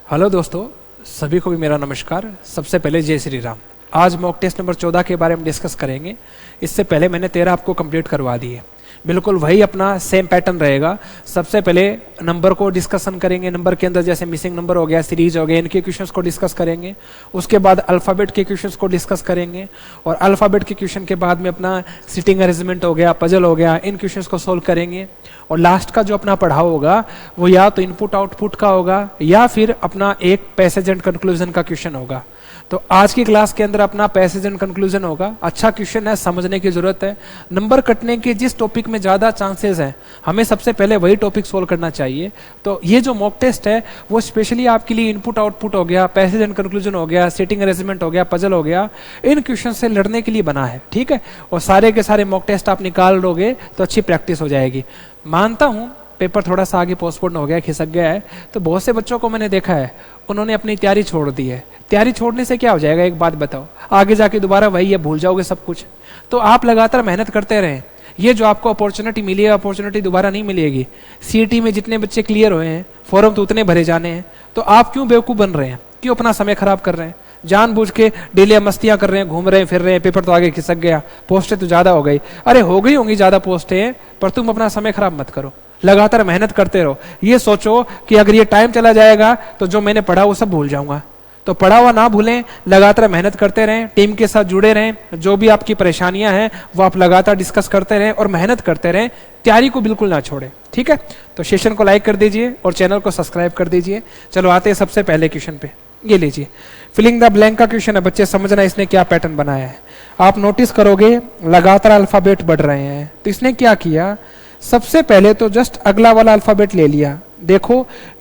Hello दोस्तों, सभी को भी मेरा नमस्कार। सबसे पहले जय श्री राम। आज मॉक टेस्ट नंबर 14 के बारे में डिस्कस करेंगे। इससे पहले मैंने 13 आपको कंप्लीट करवा दिए। बिल्कुल वही अपना सेम पैटर्न रहेगा। सबसे पहले नंबर को डिस्कशन करेंगे। नंबर के अंदर जैसे मिसिंग नंबर हो गया, सीरीज हो गया, इनके क्वेश्चंस को डिस्कस करेंगे। उसके बाद अल्फाबेट के क्वेश्चंस को डिस्कस करेंगे और अल्फाबेट के क्वेश्चन के बाद में अपना सिटिंग अरेंजमेंट हो गया, पजल हो गया, इन क्वेश्चंस को सोल्व करेंगे। और लास्ट का जो अपना पढ़ाओ होगा वो या तो इनपुट आउटपुट का होगा या फिर अपना एक पैसेज एंड कंक्लूजन का क्वेश्चन होगा। तो आज की क्लास के अंदर अपना पैसेज एंड कंक्लूजन होगा। अच्छा क्वेश्चन है, समझने की जरूरत है। नंबर कटने के जिस टॉपिक में ज्यादा चांसेस हैं, हमें सबसे पहले वही टॉपिक सोल्व करना चाहिए। तो ये जो मॉक टेस्ट है वो स्पेशली आपके लिए इनपुट आउटपुट हो गया, पैसेज एंड कंक्लूजन हो गया, सेटिंग अरेंजमेंट हो गया, पजल हो गया, इन क्वेश्चन से लड़ने के लिए बना है। ठीक है, और सारे के सारे मॉक टेस्ट आप निकाल लोगे तो अच्छी प्रैक्टिस हो जाएगी। मानता हूं पेपर थोड़ा सा आगे पोस्टपोन हो गया, खिसक गया है, तो बहुत से बच्चों को मैंने देखा है उन्होंने अपनी तैयारी छोड़ दी है। तैयारी छोड़ने से क्या हो जाएगा, एक बात बताओ, आगे जाके दोबारा वही है, भूल जाओगे सब कुछ। तो आप लगातार मेहनत करते रहें। ये जो आपको अपॉर्चुनिटी मिली है, अपॉर्चुनिटी दोबारा नहीं मिलेगी। सीईटी में जितने बच्चे क्लियर हुए हैं, फॉर्म तो उतने भरे जाने हैं। तो आप क्यों बेवकूफ बन रहे हैं, क्यों अपना समय खराब कर रहे हैं, जानबूझ के डेली मस्तियां कर रहे हैं, घूम रहे हैं, फिर रहे हैं, पेपर तो आगे खिसक गया, पोस्टें तो ज्यादा हो गई। अरे हो गई होंगी ज्यादा पोस्टें, पर तुम अपना समय खराब मत करो, लगातार मेहनत करते रहो। ये सोचो कि अगर ये टाइम चला जाएगा तो जो मैंने पढ़ा वो सब भूल जाऊंगा। तो पढ़ा हुआ ना भूलें, लगातार मेहनत करते रहें, टीम के साथ जुड़े रहें। जो भी आपकी परेशानियां हैं वो आप लगातार डिस्कस करते रहें और मेहनत करते रहें। तैयारी को बिल्कुल ना छोड़ें। ठीक है, तो सेशन को लाइक कर दीजिए और चैनल को सब्सक्राइब कर दीजिए। चलो आते हैं सबसे पहले क्वेश्चन पे। ये लीजिए, फिलिंग द ब्लैंक का क्वेश्चन है। बच्चे समझना इसने क्या पैटर्न बनाया है। आप नोटिस करोगे लगातार अल्फाबेट बढ़ रहे हैं। तो इसने क्या किया, सबसे पहले तो जस्ट अगला वाला अल्फाबेट ले लिया। देखो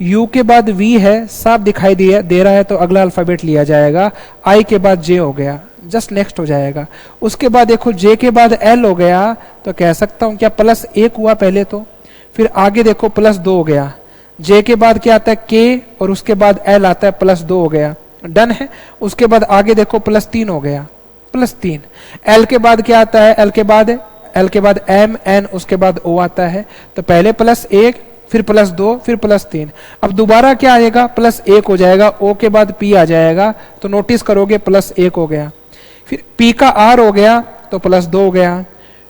U के बाद V है, साफ दिखाई दे रहा है, तो अगला अल्फाबेट लिया जाएगा। I के बाद J हो गया, जस्ट नेक्स्ट हो जाएगा। उसके बाद देखो J के बाद L हो गया, तो कह सकता हूं क्या +1 हुआ पहले तो, फिर आगे देखो +2 हो गया। J के बाद क्या आता है K और उसके बाद L आता है, +2 हो गया, डन है। उसके बाद आगे देखो +3 हो गया, +3। L के बाद क्या आता है, L के बाद M N, उसके बाद O आता है। तो पहले +1, फिर +2, फिर +3। अब दोबारा क्या आएगा, +1 हो जाएगा। O के बाद P आ जाएगा, तो नोटिस करोगे +1 हो गया। फिर P का R हो गया तो +2 हो गया।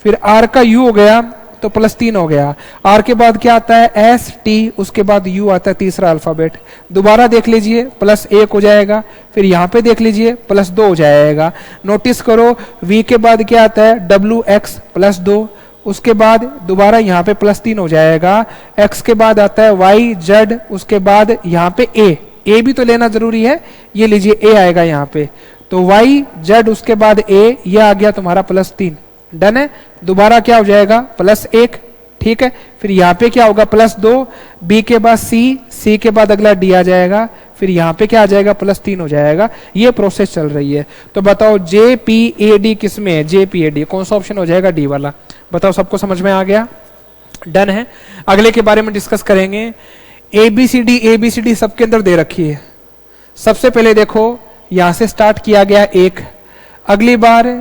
फिर R का U हो गया तो +3 हो गया। R के बाद क्या आता है, S T, उसके बाद U आता है, तीसरा अल्फाबेट। दोबारा देख लीजिए +1 हो जाएगा। फिर यहाँ पे देख लीजिए +2 हो जाएगा। नोटिस करो V के बाद क्या आता है, W X +2। उसके बाद दोबारा यहाँ पे +3 हो जाएगा। X के बाद आता है Y Z, उसके बाद यहाँ पे A भी तो लेना जरूरी है। ये लीजिए A आएगा यहाँ पे, तो Y Z उसके बाद A, ये आ गया तुम्हारा +3, डन है। दोबारा क्या हो जाएगा, +1। ठीक है, फिर यहाँ पे क्या होगा, +2। B के बाद C के बाद अगला D आ जाएगा। फिर यहाँ पे क्या आ जाएगा, +3 हो जाएगा। ये प्रोसेस चल रही है। तो बताओ JPAD किस में है, JPAD कौन सा ऑप्शन हो जाएगा, D वाला। बताओ, सबको समझ में आ गया, डन है। अगले के बारे में डिस्कस करेंगे। ABCD सबके अंदर दे रखी है। सबसे पहले देखो यहां से स्टार्ट किया गया 1, अगली बार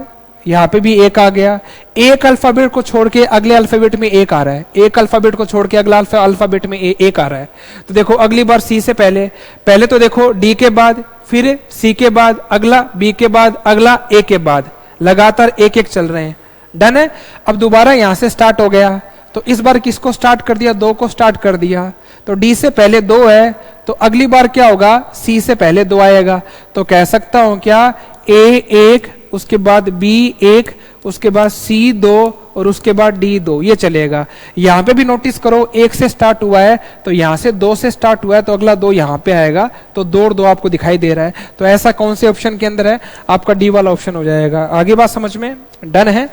यहां पे भी 1 आ गया। एक अल्फाबेट को छोड़ के अगले अल्फाबेट में 1 आ रहा है, एक अल्फाबेट को छोड़ के अगला अल्फाबेट में 1 आ रहा है। तो देखो अगली बार C से पहले तो देखो D के बाद, फिर C के बाद अगला, B के बाद अगला, A के बाद, लगातार 1-1 चल रहे हैं, डन है। अब दोबारा यहां से स्टार्ट हो गया, तो इस बार किसको स्टार्ट कर दिया, 2 को स्टार्ट कर दिया। तो D से पहले 2 है, तो अगली बार क्या होगा, C से पहले 2 आएगा। तो कह सकता हूं क्या, A1, उसके बाद B1, उसके बाद C2 और उसके बाद D2, ये चलेगा। यहां पे भी नोटिस करो 1 से स्टार्ट हुआ है, तो यहां से 2 से स्टार्ट हुआ है, तो अगला 2 यहां पे आएगा। तो 2 और 2 आपको दिखाई दे रहा है। तो ऐसा कौन से ऑप्शन के अंदर है, आपका D वाला ऑप्शन हो जाएगा। आगे बात समझ में, डन है।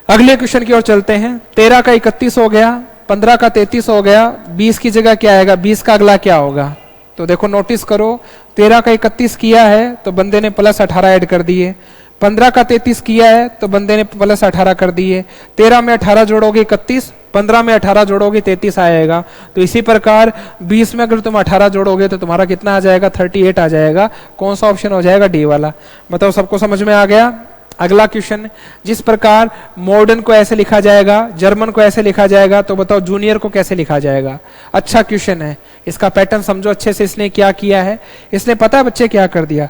अगले क्वेश्चन की ओर चलते हैं। 13 का 31 हो गया, 15 का 33 हो गया, 20 की जगह क्या आएगा, 20 का अगला क्या होगा। तो देखो नोटिस करो, 13 का 31 किया है तो बंदे ने +18 ऐड कर दिए। 15 का 33 किया है तो बंदे ने +18 कर दिए। 13 में 18 जोड़ोगे 31, 15 में 18 जोड़ोगे 33 आएगा। तो इसी प्रकार 20 में अगर तुम 18 जोड़ोगे तो तुम्हारा कितना आ जाएगा, 38 आ जाएगा। कौन सा ऑप्शन हो जाएगा, D वाला। बताओ, सबको समझ में आ गया। अगला क्वेश्चन, जिस प्रकार मॉडर्न को ऐसे लिखा जाएगा, जर्मन को ऐसे लिखा जाएगा, तो बताओ जूनियर को कैसे लिखा जाएगा। अच्छा क्वेश्चन है, इसका पैटर्न समझो अच्छे से। इसने क्या किया है, इसने पता है बच्चे क्या कर दिया,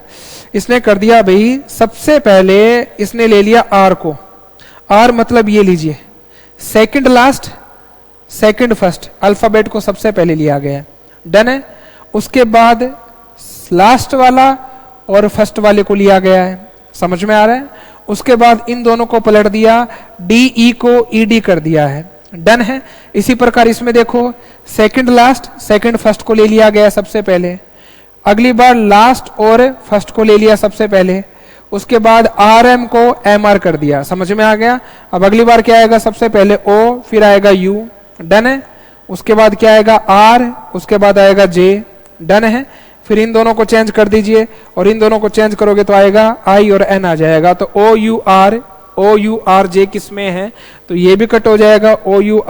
इसने कर दिया भाई सबसे पहले इसने ले लिया आर को, आर मतलब ये लीजिए second last second first alphabet को सबसे पहले लिया गया, डन है। उसके बाद लास्ट वाला और फर्स्ट वाले को लिया गया है, समझ में आ रहा है। उसके बाद इन दोनों को पलट दिया, डी ई को ई डी कर दिया है, डन है। इसी प्रकार इसमें देखो सेकंड लास्ट सेकंड फर्स्ट को ले लिया गया सबसे पहले, अगली बार लास्ट और फर्स्ट को ले लिया सबसे पहले, उसके बाद आर एम को एम आर कर दिया, समझ में आ गया। अब अगली बार क्या आएगा, सबसे पहले ओ फिर आएगा यू, डन है। उसके बाद क्या आएगा आर, उसके बाद आएगा जे, डन है। फिर इन दोनों को चेंज कर दीजिए और इन दोनों को चेंज करोगे तो आएगा आई और एन आ जाएगा। तो ओ यू आर जे किस में है, तो ये भी कट हो जाएगा, ओ यू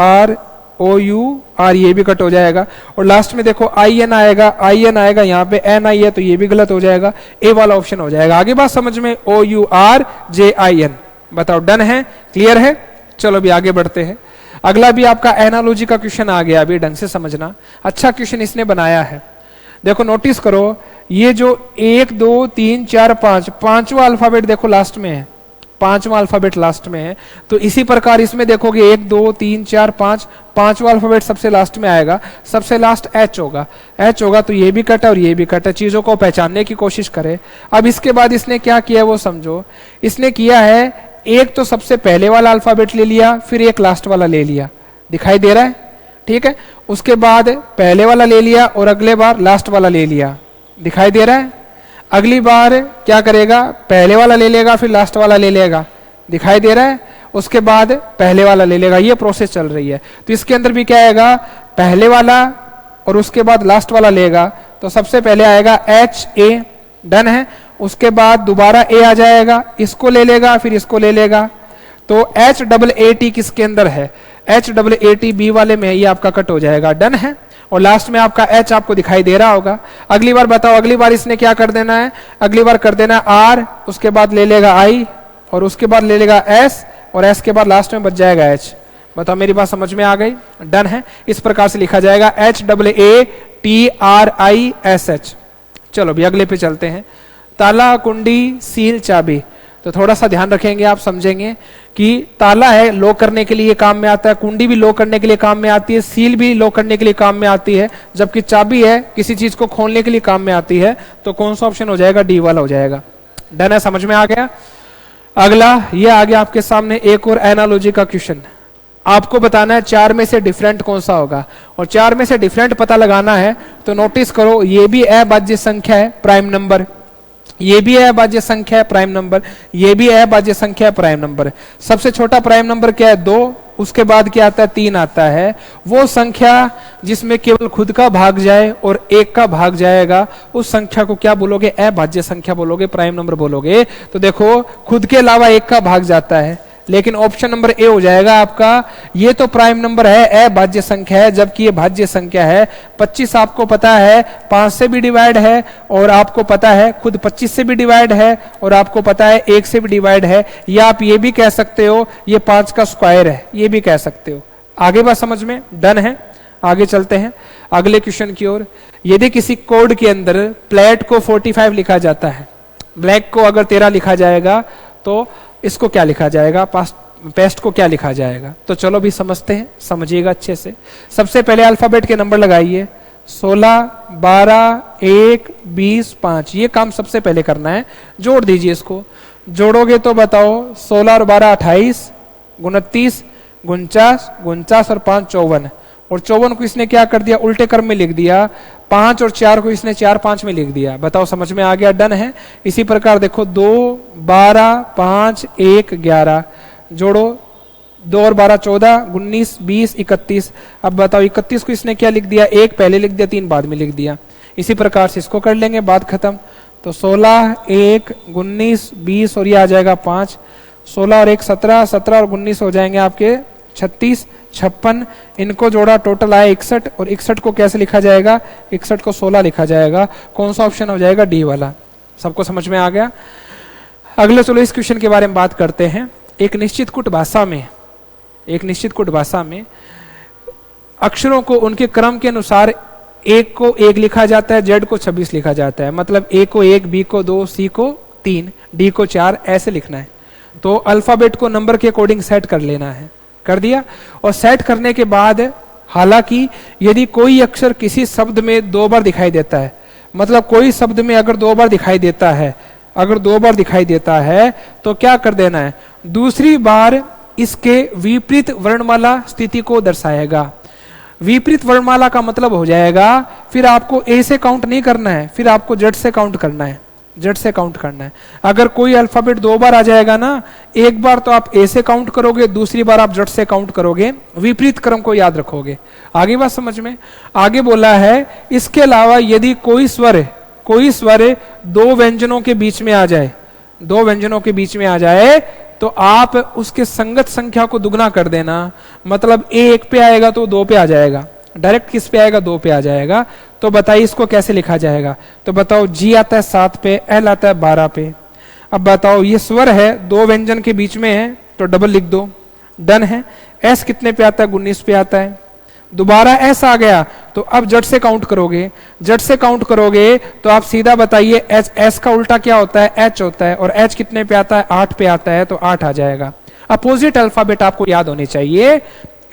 आर ये भी कट हो जाएगा। और लास्ट में देखो आई एन आएगा, यहाँ पे एन आई है तो ये भी गलत हो जाएगा, ए वाला ऑप्शन हो जाएगा। आगे बात समझ में, O U R J I N, बताओ डन है, क्लियर है। चलो अभी आगे बढ़ते हैं। अगला भी आपका एनालॉजी का क्वेश्चन आ गया, अभी ढंग से समझना, अच्छा क्वेश्चन इसने बनाया है। देखो नोटिस करो, ये जो 1 2 3 4 5 पांचवा अल्फाबेट देखो लास्ट में है, पांचवा अल्फाबेट लास्ट में है। तो इसी प्रकार इसमें देखोगे 1 2 3 4 5 पांचवा अल्फाबेट सबसे लास्ट में आएगा, सबसे लास्ट एच होगा तो ये भी कट है और ये भी कट है। चीजों को पहचानने की कोशिश करें। अब इसके बाद इसने क्या किया वो समझो। इसने किया है एक तो सबसे पहले वाला अल्फाबेट ले लिया, फिर एक लास्ट वाला ले लिया, दिखाई दे रहा है, ठीक है। उसके बाद पहले वाला ले लिया और अगले बार लास्ट वाला ले लिया, दिखाई दे रहा है। अगली बार क्या करेगा, पहले वाला ले लेगा फिर लास्ट वाला ले लेगा, दिखाई दे रहा है। उसके बाद पहले वाला ले लेगा, ये प्रोसेस चल रही है। तो इसके अंदर भी क्या आएगा, पहले वाला और उसके बाद लास्ट वाला लेगा। तो सबसे पहले आएगा एच ए, डन है। उसके बाद दोबारा ए आ जाएगा, इसको ले लेगा फिर इसको ले लेगा। तो एच डबल ए टी किसके अंदर है, H double A T B वाले में, ये आपका कट हो जाएगा, डन है। और लास्ट में आपका एच आपको दिखाई दे रहा होगा। अगली बार बताओ, अगली बार इसने क्या कर देना है, अगली बार कर देना आर, उसके बाद ले लेगा आई और उसके बाद ले लेगा एस और एस के बाद लास्ट में बच जाएगा एच। बताओ मेरी बात समझ में आ गई, डन है। इस प्रकार से लिखा जाएगा H double A T R I S H. चलो भी अगले पे चलते हैं। ताला कुंडी सील चाबी, तो थोड़ा सा ध्यान रखेंगे, आप समझेंगे कि ताला है लॉक करने के लिए काम में आता है, कुंडी भी लॉक करने के लिए काम में आती है, सील भी लॉक करने के लिए काम में आती है, जबकि चाबी है किसी चीज को खोलने के लिए काम में आती है। तो कौन सा ऑप्शन हो जाएगा, डी वाला हो जाएगा, डन है, समझ में आ गया। अगला ये आ गया आपके सामने एक और एनालॉजी का क्वेश्चन। आपको बताना है 4 में से डिफरेंट कौन सा होगा, और 4 में से डिफरेंट पता लगाना है। तो नोटिस करो, ये भी अभाज्य संख्या है प्राइम नंबर, ये भी अभाज्य संख्या है प्राइम नंबर, ये भी अभाज्य संख्या है प्राइम नंबर। सबसे छोटा प्राइम नंबर क्या है, 2, उसके बाद क्या आता है, 3 आता है। वो संख्या जिसमें केवल खुद का भाग जाए और 1 का भाग जाएगा, उस संख्या को क्या बोलोगे, अभाज्य संख्या बोलोगे, प्राइम नंबर बोलोगे। तो देखो खुद के अलावा 1 का भाग जाता है, लेकिन ऑप्शन नंबर ए हो जाएगा आपका। ये तो प्राइम नंबर है, अभाज्य संख्या है, जबकि ये भाज्य संख्या है। 25 आपको पता है 5 से भी डिवाइड है, और आपको पता है खुद 25 से भी डिवाइड है, और आपको पता है 1 से भी डिवाइड है। या आप ये भी कह सकते हो ये 5 का स्क्वायर है, ये भी कह सकते हो। आगे बात समझ में, डन है। आगे चलते हैं अगले क्वेश्चन की ओर। यदि किसी कोड के अंदर प्लेट को 45 लिखा जाता है, ब्लैक को अगर 13 लिखा जाएगा, तो इसको क्या लिखा जाएगा, पेस्ट को क्या लिखा जाएगा। तो चलो भी समझते हैं, समझिएगा अच्छे से। सबसे पहले अल्फाबेट के नंबर लगाइए, 16 12 1 20 5, ये काम सबसे पहले करना है। जोड़ दीजिए, इसको जोड़ोगे तो बताओ 16 और 12 28, 29 49, 49 और 5 54, और 54 को इसने क्या कर दिया, उल्टे क्रम में लिख दिया। 5 और 4 को इसने 4 5 में लिख दिया। बताओ समझ में आ गया, डन है। इसी प्रकार देखो 2 12 5 1 11, जोड़ो 2 और 12 14, 19 20 31। अब बताओ 31 को इसने क्या लिख दिया, 1 पहले लिख दिया, 3 बाद में लिख दिया। इसी प्रकार से इसको कर लेंगे, बात खत्म। तो 16 1 19 20 और ये आ जाएगा 5, 16 और 1 17, 17 और 19 हो जाएंगे आपके 36 56। इनको जोड़ा, टोटल आया 61, और 61 को कैसे लिखा जाएगा, 61 को 16 लिखा जाएगा। कौन सा ऑप्शन हो जाएगा, डी वाला। सबको समझ में आ गया। अगले चलो इस क्वेश्चन के बारे में बात करते हैं। एक निश्चित कुट भाषा में अक्षरों को उनके क्रम के अनुसार एक को 1 लिखा जाता है, जेड को 26 लिखा जाता है, मतलब ए को 1, बी को 2, सी को 3, डी को 4, ऐसे लिखना है। तो अल्फाबेट को नंबर के अकॉर्डिंग सेट कर लेना है। कर दिया। और सेट करने के बाद हालांकि यदि कोई अक्षर किसी शब्द में 2 बार दिखाई देता है, मतलब कोई शब्द में अगर 2 बार दिखाई देता है, अगर 2 बार दिखाई देता है तो क्या कर देना है, दूसरी बार इसके विपरीत वर्णमाला स्थिति को दर्शाएगा। विपरीत वर्णमाला का मतलब हो जाएगा फिर आपको ए से काउंट नहीं करना है, फिर आपको जेड से काउंट करना है, जेड से काउंट करना है। अगर कोई अल्फाबेट 2 बार आ जाएगा ना, एक बार तो आप ए से काउंट करोगे, दूसरी बार आप जेड से काउंट करोगे, विपरीत क्रम को याद रखोगे। आगे बात समझ में? आगे बोला है इसके अलावा यदि कोई स्वर 2 व्यंजनों के बीच में आ जाए, 2 व्यंजनों के बीच में आ जाए तो आप उसके संगत संख्या को दुगना कर देना। मतलब ए 1 पे आएगा तो 2 पे आ जाएगा, डायरेक्ट किस पे आएगा, 2 पे आ जाएगा। तो बताइए इसको कैसे लिखा जाएगा? तो बताओ जी आता है 7 पे, एल आता है 12 पे। अब बताओ ये स्वर है 2 व्यंजन के बीच में है तो डबल लिख दो, डन है। एस कितने पे आता है? 19 पे आता है। दोबारा एस आ गया तो अब जट से काउंट करोगे, जट से काउंट करोगे तो आप सीधा बताइए एच, एस का उल्टा क्या होता है? एच होता है। और एच कितने पे आता है? 8 पे आता है, तो 8 आ जाएगा। अपोजिट अल्फाबेट आपको याद होने चाहिए।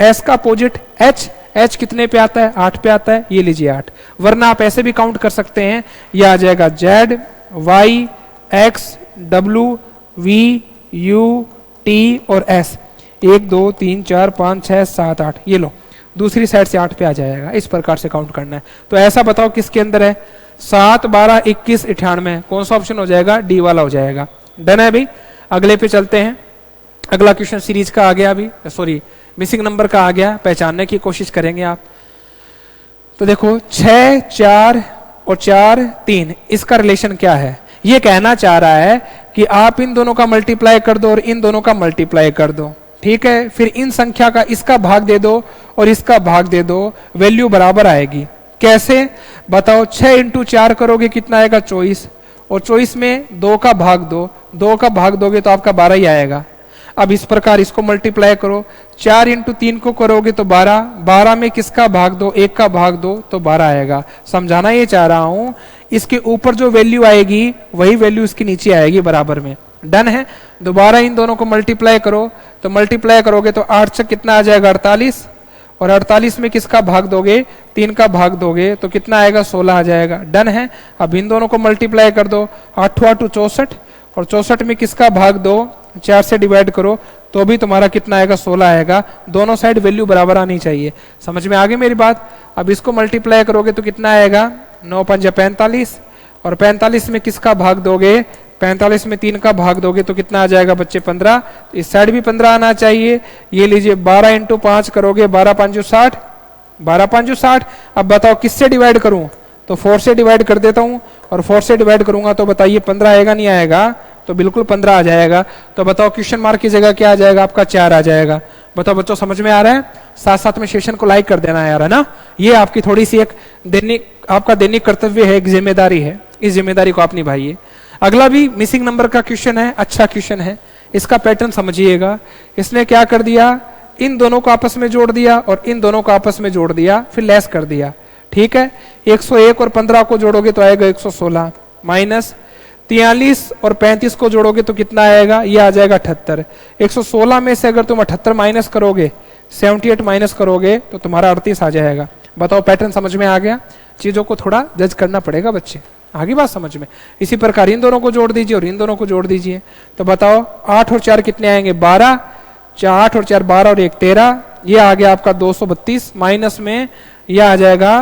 एस का अपोजिट एच, एच कितने पे आता है? 8 पे आता है, ये लीजिए 8। वरना आप ऐसे भी काउंट कर सकते हैं, ये आ जाएगा Z, Y, X, W, V, U, T और एस। 1 2 3 4 5 6 7 8, ये लो दूसरी साइड से 8 पे आ जाएगा। इस प्रकार से काउंट करना है। तो ऐसा बताओ किसके अंदर है? 7 12 21 98, कौन सा ऑप्शन हो जाएगा? डी वाला हो जाएगा। डन है भाई। अगले पे चलते हैं। अगला क्वेश्चन सीरीज का आ गया, अभी सॉरी मिसिंग नंबर का आ गया, पहचानने की कोशिश करेंगे आप। तो देखो 6 4 और 4 3, इसका रिलेशन क्या है? ये कहना चाह रहा है कि आप इन दोनों का मल्टीप्लाई कर दो और इन दोनों का मल्टीप्लाई कर दो, ठीक है। फिर इन संख्या का इसका भाग दे दो और इसका भाग दे दो, वैल्यू बराबर आएगी। कैसे बताओ? 6 इंटू 4 करोगे कितना आएगा? 24। और 24 में 2 का भाग दो, 2 का भाग दोगे तो आपका 12 ही आएगा। अब इस प्रकार इसको मल्टीप्लाई करो। 4 इंटू 3 को करोगे तो 12, 12 में किसका भाग दो? 1 का भाग दो तो 12 आएगा। समझाना ये चाह रहा हूं, इसके ऊपर जो वैल्यू आएगी वही वैल्यू इसके नीचे आएगी बराबर में। डन है। दोबारा इन दोनों को मल्टीप्लाई करो, तो मल्टीप्लाई करोगे तो 8 से कितना आ जाएगा? 48। और 48 में किसका भाग दोगे? 3 का भाग दोगे तो कितना आएगा? 16 आ जाएगा। डन है। अब इन दोनों को मल्टीप्लाई कर दो, 8 8 64, और 64 में किसका भाग दो? 4 से डिवाइड करो तो भी तुम्हारा कितना आएगा? 16 आएगा। दोनों साइड वैल्यू बराबर आनी चाहिए। समझ में आ गई मेरी बात? अब इसको मल्टीप्लाई करोगे तो कितना आएगा? 9 5 45, और 45 में किसका भाग दोगे? 45 में 3 का भाग दोगे तो कितना आ जाएगा बच्चे? 15। इस साइड भी 15 आना चाहिए। ये लीजिए 12 इंटू 5 करोगे, 12 5 60, 12 5 60। अब बताओ किससे डिवाइड करूं? तो 4 से डिवाइड कर देता हूं, और 4 से डिवाइड करूंगा तो बताइए 15 आएगा नहीं आएगा? तो बिल्कुल 15 आ जाएगा। तो बताओ क्वेश्चन मार्क की जगह क्या आ जाएगा? आपका 4 आ जाएगा। बताओ बच्चों समझ में आ रहा है? साथ साथ में सेशन को लाइक कर देना है यार, है ना? ये आपकी थोड़ी सी एक दैनिक, आपका दैनिक कर्तव्य है, एक जिम्मेदारी है। इस जिम्मेदारी को आप निभाइए। अगला भी मिसिंग नंबर का क्वेश्चन है, अच्छा क्वेश्चन है। इसका पैटर्न समझिएगा। इसने क्या कर दिया? इन दोनों को आपस में जोड़ दिया और इन दोनों को आपस में जोड़ दिया, फिर लेस कर दिया, ठीक है। 101 और 15 को जोड़ोगे तो आएगा 116, माइनस 43 और 35 को जोड़ोगे तो कितना आएगा? ये आ जाएगा 78। 116 में से अगर तुम 78 माइनस करोगे, 78 माइनस करोगे तो तुम्हारा 38 आ जाएगा। बताओ पैटर्न समझ में आ गया? चीजों को थोड़ा जज करना पड़ेगा बच्चे, आगे बात समझ में। इसी प्रकार इन दोनों को जोड़ दीजिए और इन दोनों को जोड़ दीजिए। तो बताओ 8 और 4 कितने आएंगे? 12। 8 और 4 12 और 1 13। ये आ गया आपका 232, माइनस में यह आ जाएगा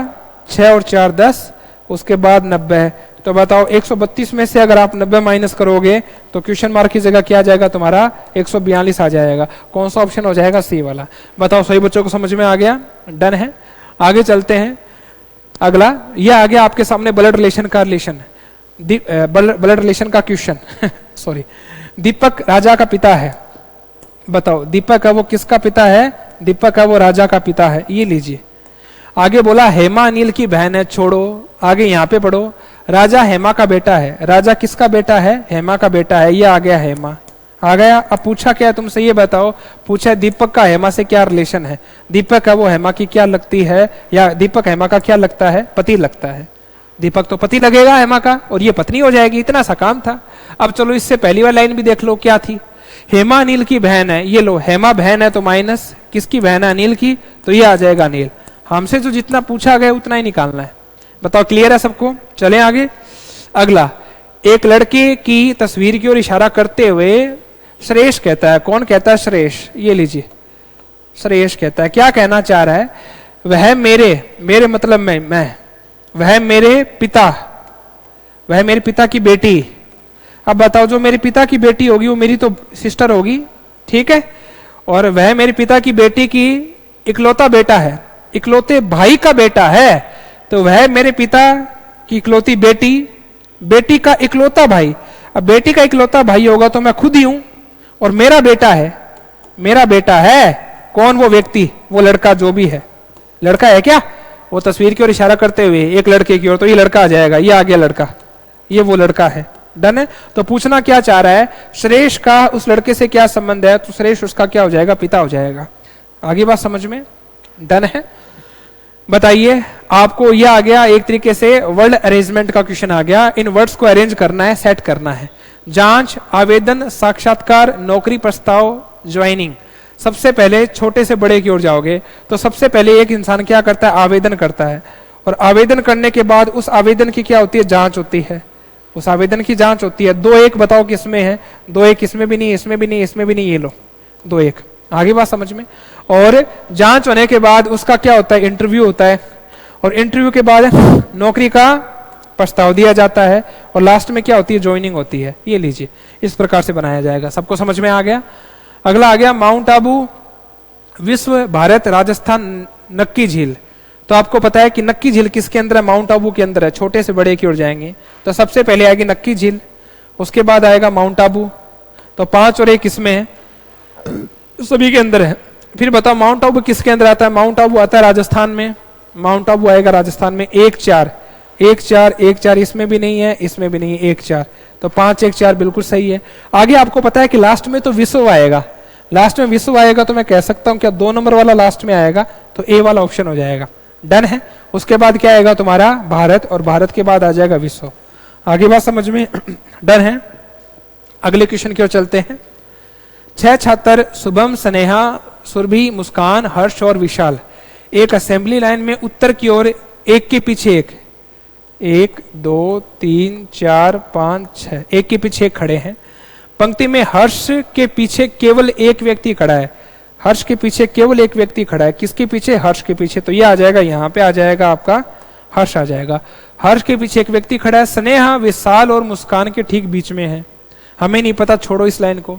6 और 4 10, उसके बाद 90। तो बताओ 132 में से अगर आप 90 माइनस करोगे तो क्वेश्चन मार्क की जगह क्या आ जाएगा? तुम्हारा 142 आ जाएगा। कौन सा ऑप्शन हो जाएगा? सी वाला। बताओ सही बच्चों को समझ में आ गया? डन है। आगे चलते हैं। अगला यह आ गया आपके सामने ब्लड रिलेशन का रिलेशन, ब्लड रिलेशन का क्वेश्चन सॉरी। दीपक राजा का पिता है। बताओ दीपक है वो किसका पिता है? दीपक है वो राजा का पिता है। ये लीजिए। आगे बोला हेमा अनिल की बहन है। छोड़ो, आगे यहां पे पढ़ो। राजा हेमा का बेटा है। राजा किसका बेटा है? हेमा का बेटा है। ये आ गया हेमा। आ गया। अब पूछा क्या है तुमसे, ये बताओ, पूछा दीपक का हेमा से क्या रिलेशन है। दीपक है वो हेमा की क्या लगती है, या दीपक हेमा का क्या लगता है, पति लगता है। दीपक तो पति लगेगा हेमा का, और ये पत्नी हो जाएगी, इतना सा काम था। अब चलो इससे पहली वाली लाइन भी देख लो क्या थी। हेमा अनिल की बहन है, ये लो हेमा बहन है तो माइनस किसकी बहन है, अनिल की, तो ये आ जाएगा अनिल। हमसे जो जितना पूछा गया उतना ही निकालना है। बताओ क्लियर है सबको, चले आगे। अगला, एक लड़के की तस्वीर की ओर इशारा करते हुए श्रेष कहता है, कौन कहता है, श्रेष, ये लीजिए, श्रेष कहता है, क्या कहना चाह रहा है, वह मेरे मतलब मैं, वह मेरे पिता की बेटी। अब बताओ, जो मेरे पिता की बेटी होगी वो मेरी तो सिस्टर होगी, ठीक है, और वह मेरे पिता की बेटी की इकलौता बेटा है, इकलौते भाई का बेटा है, तो वह मेरे पिता की इकलौती बेटी, बेटी का इकलौता भाई। अब बेटी का इकलौता भाई होगा तो मैं खुद ही हूं, और मेरा बेटा है कौन, वो व्यक्ति, वो लड़का जो भी है, लड़का है क्या, वो तस्वीर की ओर इशारा करते हुए एक लड़के की ओर, तो ये लड़का आ जाएगा, ये आ गया लड़का, ये वो लड़का है। डन है। तो पूछना क्या चाह रहा है, श्रेष का उस लड़के से क्या संबंध है, तो श्रेष उसका क्या हो जाएगा, पिता हो जाएगा। आगे बात समझ में, डन है। बताइए, आपको यह आ गया, एक तरीके से वर्ड अरेंजमेंट का क्वेश्चन आ गया। इन वर्ड्स को अरेंज करना है, सेट करना है। जांच, आवेदन, साक्षात्कार, नौकरी प्रस्ताव, ज्वाइनिंग। सबसे पहले छोटे से बड़े की ओर जाओगे तो सबसे पहले एक इंसान क्या करता है, आवेदन करता है, और आवेदन करने के बाद उस आवेदन की क्या होती है, जांच होती है, उस आवेदन की जांच होती है। 2-1 बताओ किसमें है, 2-1 इसमें भी नहीं, इसमें भी नहीं, इसमें भी नहीं, ये लो 2-1। आगे बात समझ में। और जांच होने के बाद उसका क्या होता है, इंटरव्यू होता है, और इंटरव्यू के बाद नौकरी का प्रस्ताव दिया जाता है, और लास्ट में क्या होती है, ज्वाइनिंग होती है। ये लीजिए, इस प्रकार से बनाया जाएगा। सबको समझ में आ गया। अगला आ गया, माउंट आबू, विश्व, भारत, राजस्थान, नक्की झील। तो आपको पता है कि नक्की झील किसके अंदर है, माउंट आबू के अंदर है। छोटे से बड़े की ओर जाएंगे तो सबसे पहले आएगी नक्की झील, उसके बाद आएगा माउंट आबू। तो 5 और 1 इसमें है, सभी के अंदर है। फिर बताओ माउंट आबू किसके अंदर आता है, माउंट आबू आता है राजस्थान में, माउंट आबू आएगा राजस्थान में। 1-4 1-4 1-4 इसमें भी नहीं है, इसमें भी नहीं है, 1-4, तो 5-1-4 बिल्कुल सही है। आगे आपको पता है कि लास्ट में तो विश्व आएगा, लास्ट में विश्व आएगा, तो मैं कह सकता हूं क्या 2 नंबर वाला लास्ट में आएगा, तो ए वाला ऑप्शन हो जाएगा। डन है। उसके बाद क्या आएगा तुम्हारा, भारत, और भारत के बाद आ जाएगा विश्व। आगे बात समझ में, डन है। अगले क्वेश्चन की ओर चलते हैं। 6 छात्र शुभम, स्नेहा, सुरभि, मुस्कान, हर्ष और विशाल एक असेंबली लाइन में उत्तर की ओर एक के पीछे एक, 1 2 3 4 5 6, एक के पीछे एक खड़े हैं। पंक्ति में हर्ष के पीछे केवल एक व्यक्ति खड़ा है, हर्ष के पीछे केवल एक व्यक्ति खड़ा है। किसके पीछे, हर्ष के पीछे, तो ये आ जाएगा, यहां पे आ जाएगा आपका हर्ष आ जाएगा। हर्ष के पीछे एक व्यक्ति खड़ा है। स्नेहा, विशाल और मुस्कान के ठीक बीच में है। हमें नहीं पता, छोड़ो इस लाइन को।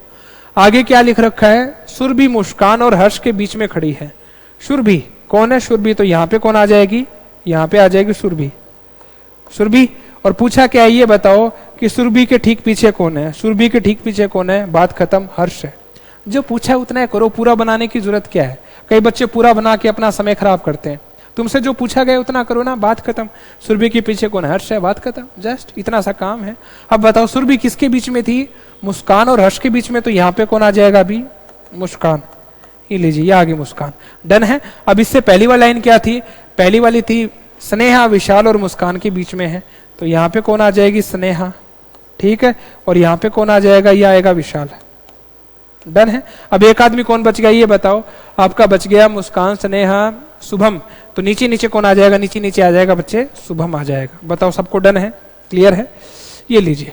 आगे क्या लिख रखा है, सुरभि, मुस्कान और हर्ष के बीच में खड़ी है। सुरभि कौन है, सुरभि, तो यहां पे कौन आ जाएगी, यहां पे आ जाएगी सुरभि, सुरभि। और पूछा क्या है, ये बताओ कि सुरभि के ठीक पीछे कौन है, सुरभि के ठीक पीछे कौन है, बात खत्म, हर्ष है। जो पूछा है उतना ही करो, पूरा बनाने की जरूरत क्या है। कई बच्चे पूरा बना के अपना समय खराब करते हैं। तुमसे जो पूछा गया उतना करो ना, बात खत्म। सुरभि के पीछे कौन है, हर्ष है, बात खत्म, जस्ट इतना सा काम है। अब बताओ सुरभि किसके बीच में थी, मुस्कान और हर्ष के बीच में, तो यहाँ पे कौन आ जाएगा अभी, मुस्कान। ये लीजिए, ये आगे मुस्कान। डन है। अब इससे पहली वाली लाइन क्या थी, पहली वाली थी स्नेहा, विशाल और मुस्कान के बीच में है, तो यहाँ पे कौन आ जाएगी, स्नेहा, ठीक है, और यहाँ पे कौन आ जाएगा, ये आएगा विशाल। डन है। अब एक आदमी कौन बच गया, ये बताओ। आपका बच गया मुस्कान, स्नेहा, शुभम, तो नीचे नीचे कौन आ जाएगा, नीचे नीचे आ जाएगा बच्चे, शुभम आ जाएगा। बताओ सबको डन है, क्लियर है। ये लीजिए,